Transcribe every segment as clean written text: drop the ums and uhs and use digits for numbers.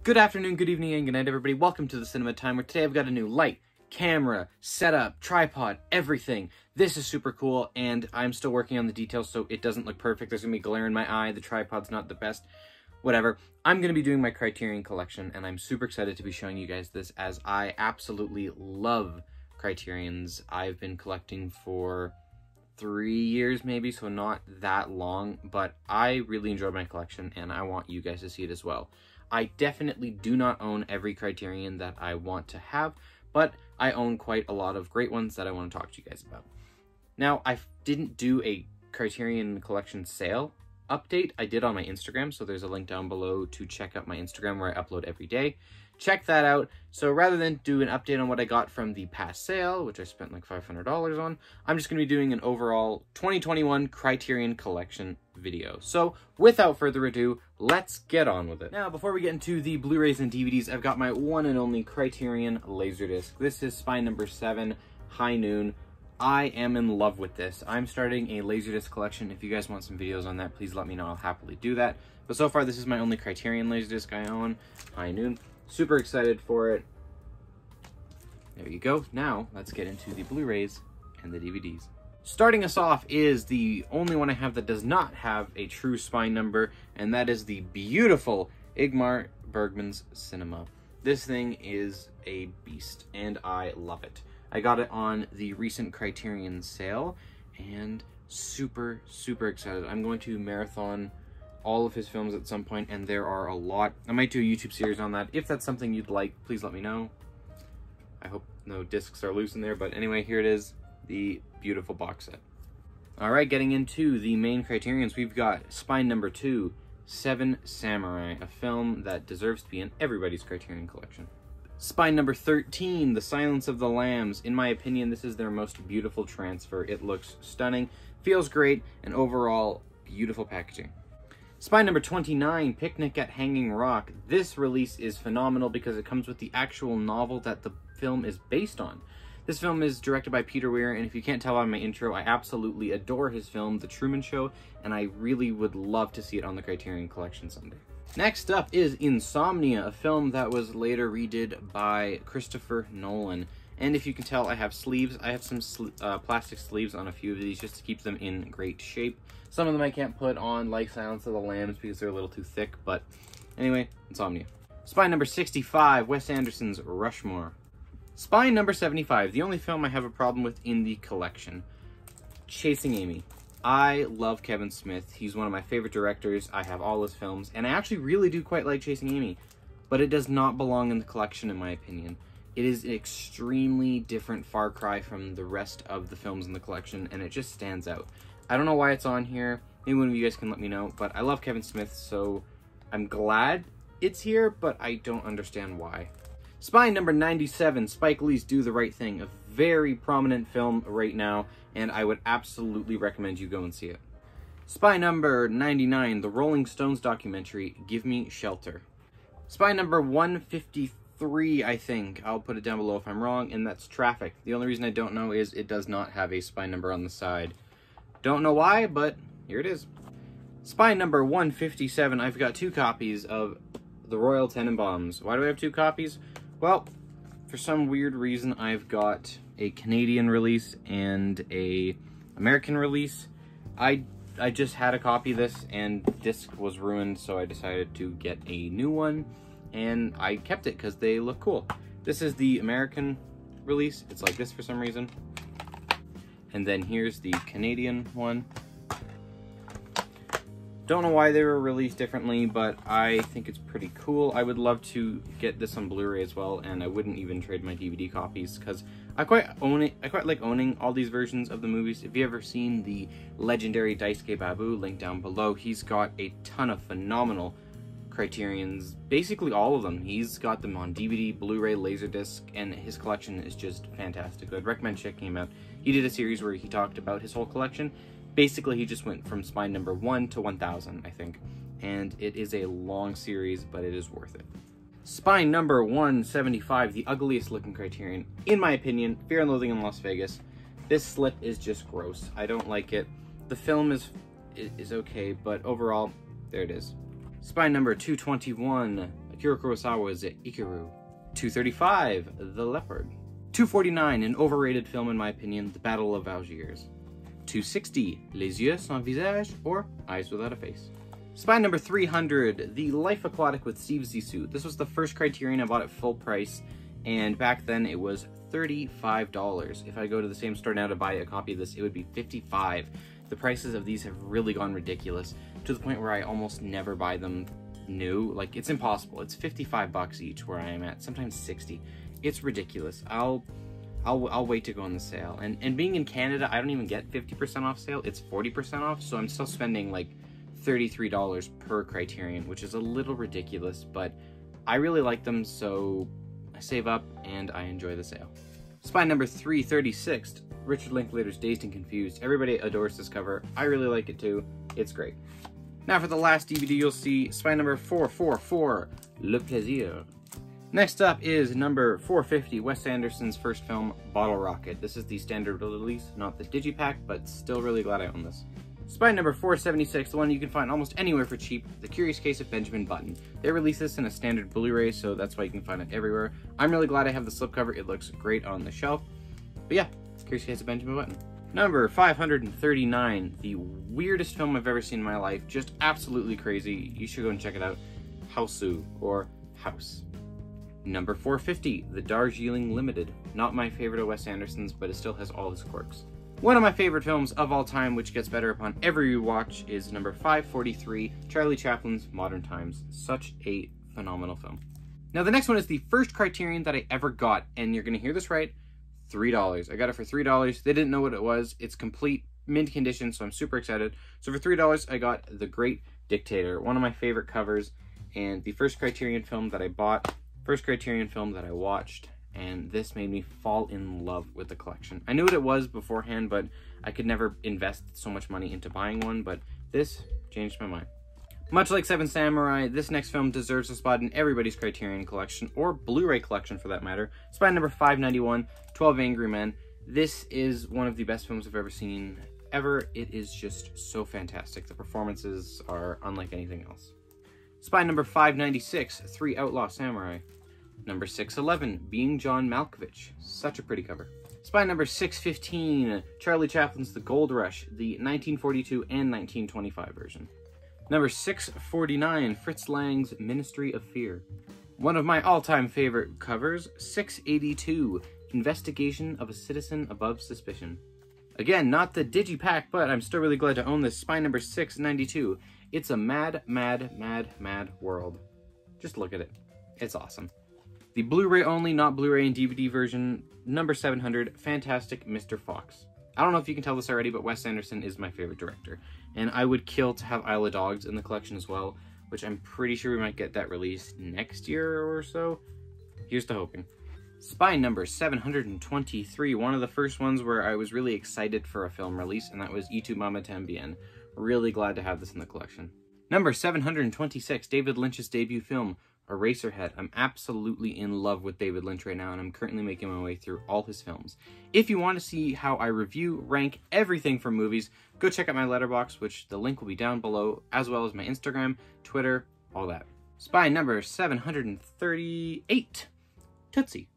Good afternoon, good evening, and good night, everybody. Welcome to the Cinema Time, where today I've got a new light, camera, setup, tripod, everything. This is super cool, and I'm still working on the details, so it doesn't look perfect. There's gonna be glare in my eye, the tripod's not the best, whatever. I'm gonna be doing my Criterion Collection, and I'm super excited to be showing you guys this, as I absolutely love Criterions. I've been collecting for 3 years maybe, so not that long, but I really enjoy my collection, and I want you guys to see it as well. I definitely do not own every Criterion that I want to have, but I own quite a lot of great ones that I want to talk to you guys about. Now, I didn't do a Criterion Collection sale update. I did on my Instagram, so there's a link down below to check out my Instagram where I upload every day. Check that out. So rather than do an update on what I got from the past sale, which I spent like $500 on, I'm just going to be doing an overall 2021 Criterion Collection video. So without further ado, let's get on with it. Now, before we get into the Blu-rays and DVDs, I've got my one and only Criterion Laserdisc. This is spine number 7, High Noon. I am in love with this. I'm starting a Laserdisc collection. If you guys want some videos on that, please let me know. I'll happily do that. But so far, this is my only Criterion Laserdisc I own, High Noon. Super excited for it. There you go. Now, let's get into the Blu-rays and the DVDs. Starting us off is the only one I have that does not have a true spine number, and that is the beautiful Ingmar Bergman's Cinema. This thing is a beast, and I love it. I got it on the recent Criterion sale, and super, super excited. I'm going to marathon all of his films at some point, and there are a lot. I might do a YouTube series on that. If that's something you'd like, please let me know. I hope no discs are loose in there, but anyway, here it is, the beautiful box set. All right, getting into the main Criterions, we've got spine number 2, Seven Samurai, a film that deserves to be in everybody's Criterion collection. Spine number 13, The Silence of the Lambs. In my opinion, this is their most beautiful transfer. It looks stunning, feels great, and overall, beautiful packaging. Spine number 29, Picnic at Hanging Rock. This release is phenomenal because it comes with the actual novel that the film is based on. This film is directed by Peter Weir, and if you can't tell by my intro, I absolutely adore his film, The Truman Show, and I really would love to see it on the Criterion Collection someday. Next up is Insomnia, a film that was later redid by Christopher Nolan. And if you can tell, I have sleeves. I have some plastic sleeves on a few of these just to keep them in great shape. Some of them I can't put on, like Silence of the Lambs, because they're a little too thick, but anyway, Insomnia. Spine number 65, Wes Anderson's Rushmore. Spine number 75, the only film I have a problem with in the collection, Chasing Amy. I love Kevin Smith. He's one of my favorite directors. I have all his films, and I actually really do quite like Chasing Amy, but it does not belong in the collection, in my opinion. It is an extremely different far cry from the rest of the films in the collection, and it just stands out. I don't know why it's on here. Maybe one of you guys can let me know, but I love Kevin Smith, so I'm glad it's here, but I don't understand why. Spine number 97, Spike Lee's Do the Right Thing, a very prominent film right now, and I would absolutely recommend you go and see it. Spine number 99, the Rolling Stones documentary, Give Me Shelter. Spine number 153, I think. I'll put it down below if I'm wrong, and that's Traffic. The only reason I don't know is it does not have a spine number on the side. Don't know why, but here it is. Spine number 157, I've got 2 copies of The Royal Tenenbaums. Why do I have 2 copies? Well, for some weird reason, I've got a Canadian release and a American release. I just had a copy of this, and disc was ruined, so I decided to get a new one, and I kept it because they look cool. This is the American release. It's like this for some reason. And then here's the Canadian one. Don't know why they were released differently, but I think it's pretty cool. I would love to get this on Blu-ray as well, and I wouldn't even trade my DVD copies because I quite own it. I quite like owning all these versions of the movies. If you ever seen the legendary DaisukeBeppu, link down below, he's got a ton of phenomenal Criterions, basically all of them. He's got them on DVD, Blu-ray, Laserdisc, and his collection is just fantastic. I'd recommend checking him out. He did a series where he talked about his whole collection. Basically, he just went from spine number 1 to 1000, I think. And it is a long series, but it is worth it. Spine number 175, the ugliest looking Criterion, in my opinion, Fear and Loathing in Las Vegas. This slip is just gross. I don't like it. The film is okay, but overall, there it is. Spine number 221, Akira Kurosawa's Ikiru. 235, The Leopard. 249, an overrated film in my opinion, The Battle of Algiers. 260, Les Yeux Sans Visage, or Eyes Without a Face. Spy number 300, The Life Aquatic with Steve Zissou. This was the first Criterion I bought at full price, and back then it was $35. If I go to the same store now to buy a copy of this, it would be $55. The prices of these have really gone ridiculous, to the point where I almost never buy them new. Like, it's impossible. It's $55 each where I am at, sometimes 60. It's ridiculous. I'll wait to go on the sale. And being in Canada, I don't even get 50% off sale. It's 40% off, so I'm still spending like $33 per Criterion, which is a little ridiculous, but I really like them, so I save up and I enjoy the sale. Spy number 336, Richard Linklater's Dazed and Confused. Everybody adores this cover. I really like it too. It's great. Now for the last DVD you'll see, Spy number 444, Le Plaisir. Next up is number 450, Wes Anderson's first film, Bottle Rocket. This is the standard release, not the digipack, but still really glad I own this. Spy number 476, the one you can find almost anywhere for cheap, The Curious Case of Benjamin Button. They release this in a standard Blu-ray, so that's why you can find it everywhere. I'm really glad I have the slipcover. It looks great on the shelf. But yeah, Curious Case of Benjamin Button. Number 539, the weirdest film I've ever seen in my life. Just absolutely crazy. You should go and check it out. Hausu, or House. Number 450, The Darjeeling Limited. Not my favorite of Wes Anderson's, but it still has all his quirks. One of my favorite films of all time, which gets better upon every rewatch, is number 543, Charlie Chaplin's Modern Times. Such a phenomenal film. Now the next one is the first Criterion that I ever got, and you're going to hear this right, $3. I got it for $3. They didn't know what it was. It's complete mint condition, so I'm super excited. So for $3, I got The Great Dictator, one of my favorite covers, and the first Criterion film that I bought, first Criterion film that I watched, and this made me fall in love with the collection. I knew what it was beforehand, but I could never invest so much money into buying one, but this changed my mind. Much like Seven Samurai, this next film deserves a spot in everybody's Criterion collection, or Blu-ray collection for that matter. Spy number 591, 12 Angry Men. This is one of the best films I've ever seen, ever. It is just so fantastic. The performances are unlike anything else. Spy number 596, 3 Outlaw Samurai. Number 611, Being John Malkovich. Such a pretty cover. Spy number 615, Charlie Chaplin's The Gold Rush, the 1942 and 1925 version. Number 649, Fritz Lang's Ministry of Fear. One of my all-time favorite covers, 682, Investigation of a Citizen Above Suspicion. Again, not the digipack, but I'm still really glad to own this. Spy number 692, It's a Mad, Mad, Mad, Mad World. Just look at it. It's awesome. The Blu-ray only, not Blu-ray and DVD version, number 700, Fantastic Mr. Fox. I don't know if you can tell this already, but Wes Anderson is my favorite director. And I would kill to have Isle of Dogs in the collection as well, which I'm pretty sure we might get that released next year or so. Here's to hoping. Spy number 723, one of the first ones where I was really excited for a film release, and that was Y Tu Mamá También. Really glad to have this in the collection. Number 726, David Lynch's debut film, Eraserhead. I'm absolutely in love with David Lynch right now, and I'm currently making my way through all his films. If you want to see how I review, rank everything from movies, go check out my letterbox, which the link will be down below, as well as my Instagram, Twitter, all that. Spy number 738, Tootsie.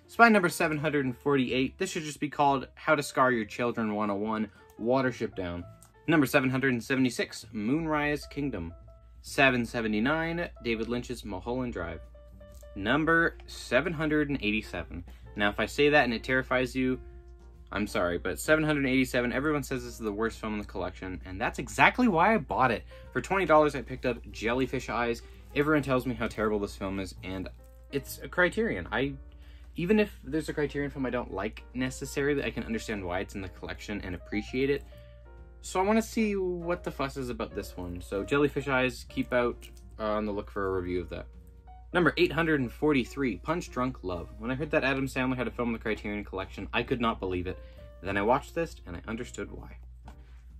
Spy number 748, this should just be called How to Scar Your Children 101, Watership Down. Number 776, Moonrise Kingdom. 779, David Lynch's Mulholland Drive. Number 787. Now, if I say that and it terrifies you, I'm sorry, but 787, everyone says this is the worst film in the collection, and that's exactly why I bought it. For $20, I picked up Jellyfish Eyes. Everyone tells me how terrible this film is, and it's a Criterion. Even if there's a Criterion film I don't like necessarily, I can understand why it's in the collection and appreciate it. So I want to see what the fuss is about this one. So Jellyfish Eyes, keep out on the look for a review of that. Number 843, Punch Drunk Love. When I heard that Adam Sandler had a film in the Criterion Collection, I could not believe it. Then I watched this and I understood why.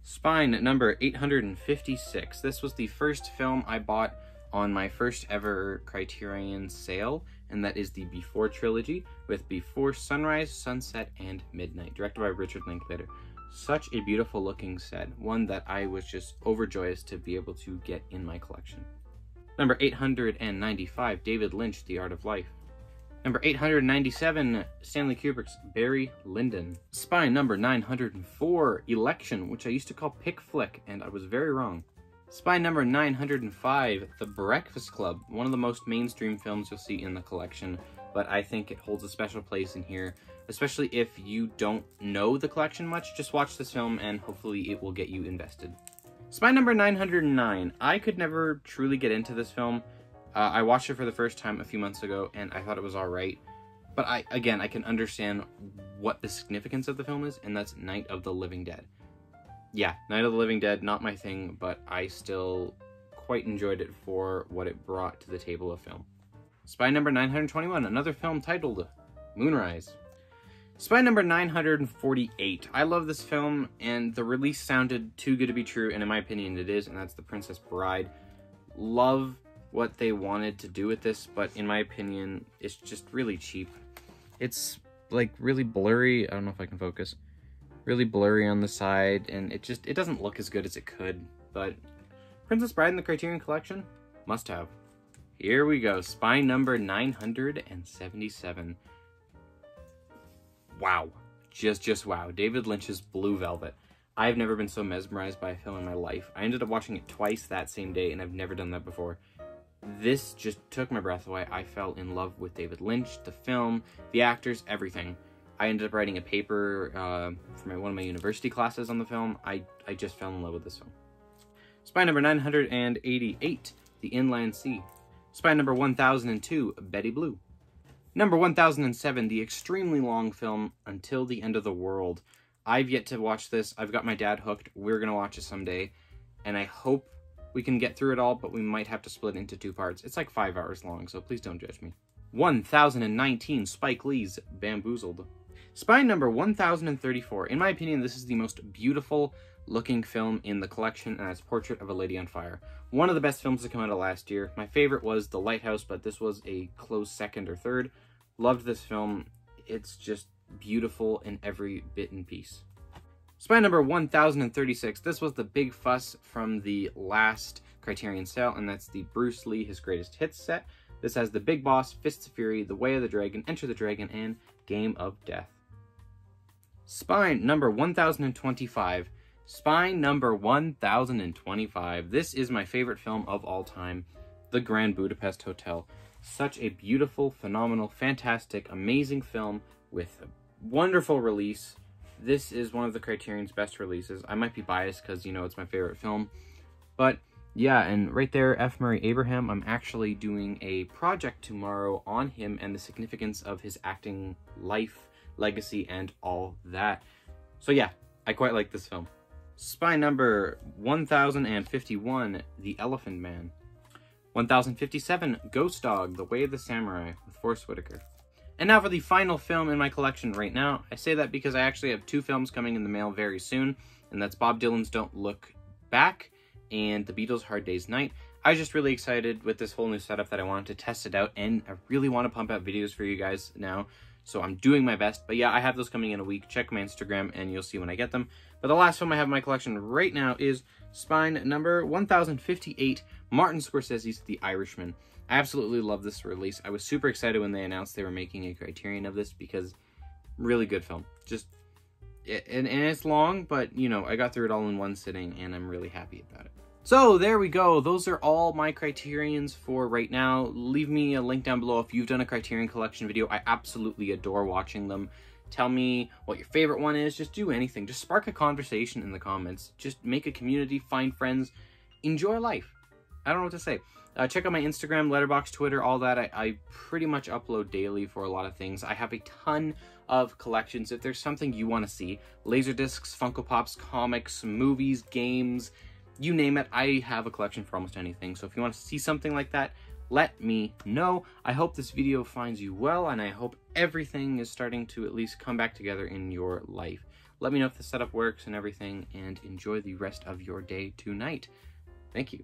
Spine number 856. This was the first film I bought on my first ever Criterion sale, and that is the Before trilogy with Before Sunrise, Sunset, and Midnight, directed by Richard Linklater. Such a beautiful looking set, one that I was just overjoyous to be able to get in my collection. Number 895, David Lynch, The Art of Life. Number 897, Stanley Kubrick's Barry Lyndon. Spy number 904, Election, which I used to call Pick Flick, and I was very wrong. Spy number 905, The Breakfast Club, one of the most mainstream films you'll see in the collection, but I think it holds a special place in here, especially if you don't know the collection much. Just watch this film and hopefully it will get you invested. Spy number 909, I could never truly get into this film. I watched it for the first time a few months ago, and I thought it was alright. But I can understand what the significance of the film is, and that's Night of the Living Dead. Yeah, Night of the Living Dead, not my thing, but I still quite enjoyed it for what it brought to the table of film. Spy number 921, another film titled Moonrise. Spy number 948. I love this film, and the release sounded too good to be true, and in my opinion it is, and that's The Princess Bride. Love what they wanted to do with this, but in my opinion, it's just really cheap. It's like really blurry. I don't know if I can focus. Really blurry on the side, and it doesn't look as good as it could, but Princess Bride in the Criterion Collection, must have. Here we go, Spy number 977. Wow. Just wow. David Lynch's Blue Velvet. I've never been so mesmerized by a film in my life. I ended up watching it twice that same day, and I've never done that before. This just took my breath away. I fell in love with David Lynch, the film, the actors, everything. I ended up writing a paper for one of my university classes on the film. I just fell in love with this film. Spy number 988, The Inland Sea. Spy number 1002, Betty Blue. Number 1007, the extremely long film Until the End of the World. I've yet to watch this. I've got my dad hooked. We're going to watch it someday. And I hope we can get through it all, but we might have to split into 2 parts. It's like 5 hours long, so please don't judge me. 1019, Spike Lee's Bamboozled. Spy number 1034. In my opinion, this is the most beautiful looking film in the collection, and that's Portrait of a Lady on Fire. One of the best films to come out of last year. My favorite was The Lighthouse, but this was a close second or third. Loved this film. It's just beautiful in every bit and piece. Spy number 1036. This was the big fuss from the last Criterion sale, and that's the Bruce Lee His Greatest Hits set. This has The Big Boss, Fists of Fury, The Way of the Dragon, Enter the Dragon, and Game of Death. Spy number 1025. Spy number 1025. This is my favorite film of all time, The Grand Budapest Hotel. Such a beautiful, phenomenal, fantastic, amazing film with a wonderful release. This is one of the Criterion's best releases. I might be biased because, you know, it's my favorite film. But, yeah, and right there, F. Murray Abraham, I'm actually doing a project tomorrow on him and the significance of his acting life, legacy, and all that. So, yeah, I quite like this film. Spy number 1051, The Elephant Man. 1057, Ghost Dog, The Way of the Samurai, with Forrest Whitaker. And now for the final film in my collection right now. I say that because I actually have 2 films coming in the mail very soon, and that's Bob Dylan's Don't Look Back and The Beatles' Hard Day's Night. I was just really excited with this whole new setup that I wanted to test it out, and I really want to pump out videos for you guys now, so I'm doing my best. But yeah, I have those coming in a week. Check my Instagram, and you'll see when I get them. But the last film I have in my collection right now is Spy number 1058, Martin Scorsese's The Irishman. I absolutely love this release. I was super excited when they announced they were making a Criterion of this because really good film. And it's long, but, you know, I got through it all in one sitting, and I'm really happy about it. So there we go. Those are all my Criterions for right now. Leave me a link down below if you've done a Criterion Collection video. I absolutely adore watching them. Tell me what your favorite one is. Just do anything. Just spark a conversation in the comments. Just make a community, find friends, enjoy life. I don't know what to say. Check out my Instagram, Letterboxd, Twitter, all that. I pretty much upload daily for a lot of things. I have a ton of collections. If there's something you want to see, Laserdiscs, Funko Pops, comics, movies, games, you name it, I have a collection for almost anything. So if you want to see something like that, let me know. I hope this video finds you well, and I hope everything is starting to at least come back together in your life. Let me know if the setup works and everything, and enjoy the rest of your day tonight. Thank you.